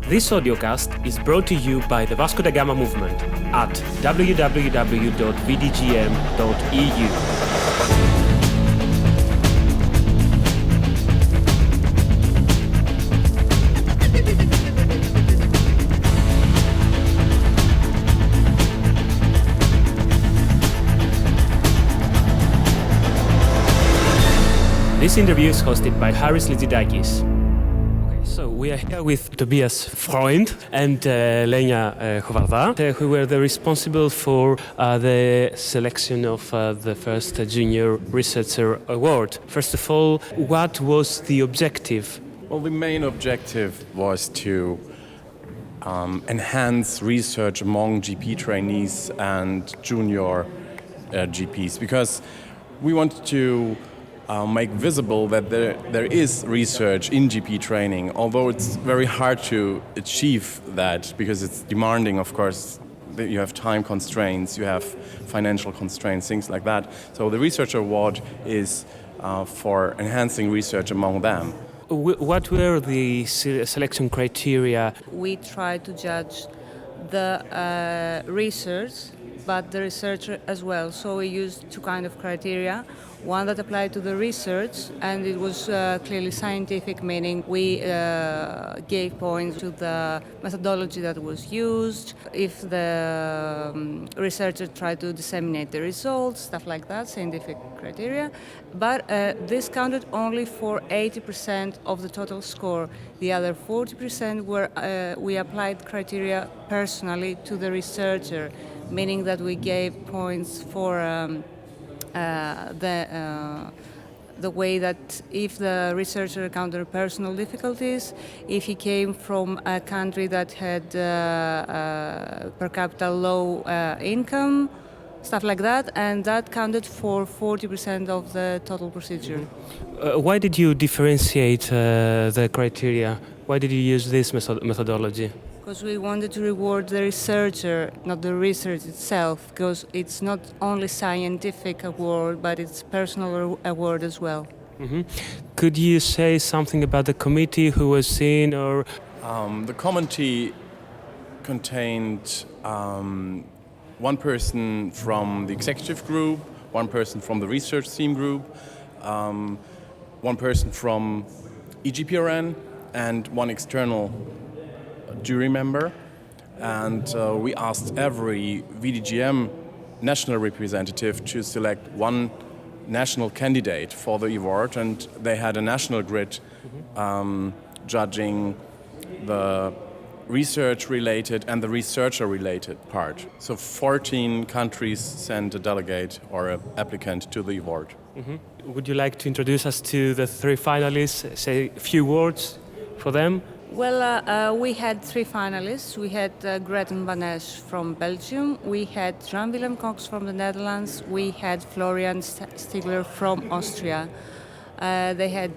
This audiocast is brought to you by the Vasco da Gama movement at www.vdgm.eu. This interview is hosted by Haris Litzidakis. Okay, so we are here with Tobias Freund and Lenia Chovarda, who were the responsible for the selection of the first Junior Researcher Award. First of all, what was the objective? Well, the main objective was to enhance research among GP trainees and junior GPs, because we wanted to make visible that there is research in GP training, although it's very hard to achieve that because it's demanding, of course. You have time constraints, you have financial constraints, things like that. So the Research Award is for enhancing research among them. What were the selection criteria? We try to judge the research, but the researcher as well. So we used two kind of criteria. One that applied to the research, and it was clearly scientific, meaning we gave points to the methodology that was used, if the researcher tried to disseminate the results, stuff like that, scientific criteria. But this counted only for 80% of the total score. The other 40% were we applied criteria personally to the researcher, meaning that we gave points for the way that if the researcher encountered personal difficulties, if he came from a country that had per capita low income, stuff like that, and that counted for 40% of the total procedure. Why did you differentiate the criteria? Why did you use this methodology? Because we wanted to reward the researcher, not the research itself, because it's not only scientific award, but it's personal award as well. Mm-hmm. Could you say something about the committee who was in, or? The committee contained one person from the executive group, one person from the research team group, one person from EGPRN, and one external jury member, and we asked every VdGM national representative to select one national candidate for the award, and they had a national grid judging the research-related and the researcher-related part. So 14 countries sent a delegate or an applicant to the award. Mm-hmm. Would you like to introduce us to the three finalists, say a few words for them? Well, we had three finalists. We had Gretchen Van Esch from Belgium, we had Jan-Willem Cox from the Netherlands, we had Florian Stigler from Austria. They had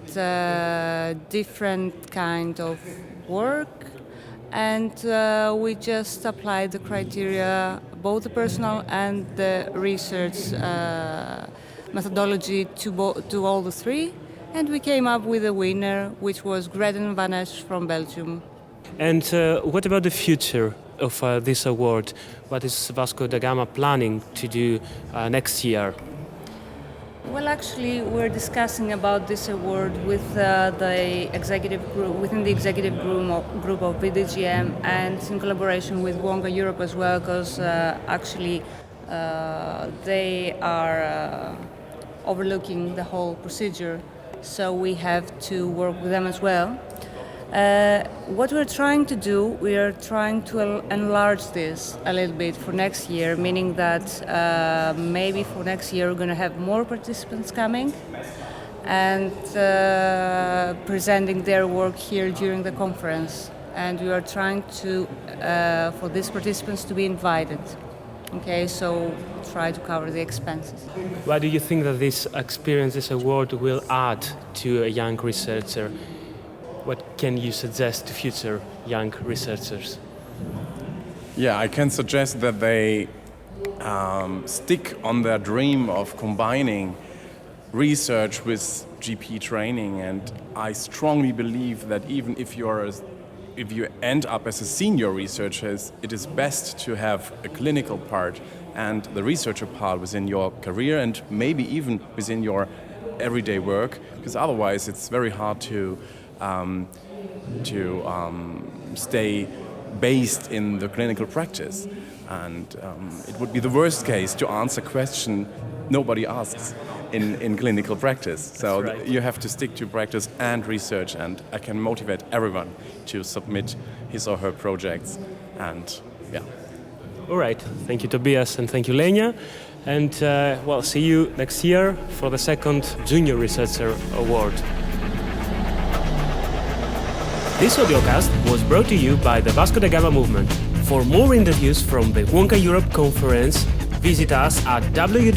different kind of work, and we just applied the criteria, both the personal and the research methodology to all the three. And we came up with a winner, which was Gretchen Van Esch from Belgium. And what about the future of this award? What is Vasco da Gama planning to do next year? Well, actually, we're discussing about this award with the executive group, within the executive group of VdGM, and in collaboration with WONCA Europe as well, because actually they are overlooking the whole procedure. So we have to work with them as well. What we're trying to do, we are trying to enlarge this a little bit for next year, meaning that maybe for next year we're going to have more participants coming and presenting their work here during the conference. And we are trying to, for these participants to be invited. Okay, so try to cover the expenses. Why do you think that this experience, this award, will add to a young researcher? What can you suggest to future young researchers? Yeah, I can suggest that they stick on their dream of combining research with GP training, and I strongly believe that even if you're a if you end up as a senior researcher, it is best to have a clinical part and the researcher part within your career and maybe even within your everyday work, because otherwise it's very hard to stay based in the clinical practice. And it would be the worst case to answer a question nobody asks in clinical practice. So right. You have to stick to practice and research, and I can motivate everyone to submit his or her projects. And yeah. All right. Thank you, Tobias, and thank you, Lenia. And well, see you next year for the second Junior Researcher Award. This audiocast was brought to you by the Vasco da Gama movement. For more interviews from the WONCA Europe conference, visit us at www.vdgm.eu.